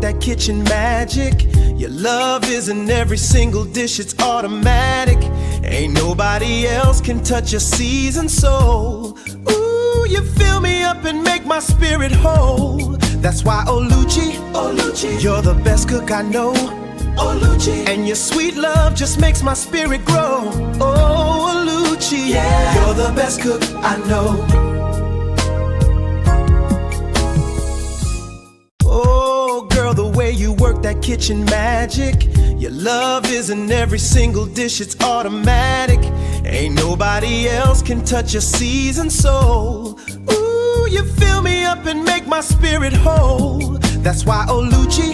that kitchen magic. Your love is in every single dish, it's automatic. Ain't nobody else can touch your seasoned soul. Ooh, you fill me up and make my spirit whole. That's why Oluchi, you're the best cook I know. Oluchi, and your sweet love just makes my spirit grow. Oh, Oluchi, yeah, you're the best cook I know. Oh, girl, the way you work that kitchen magic. Your love is in every single dish, it's automatic. Ain't nobody else can touch your seasoned soul. Ooh, you fill me up and make my spirit whole. That's why Oluchi,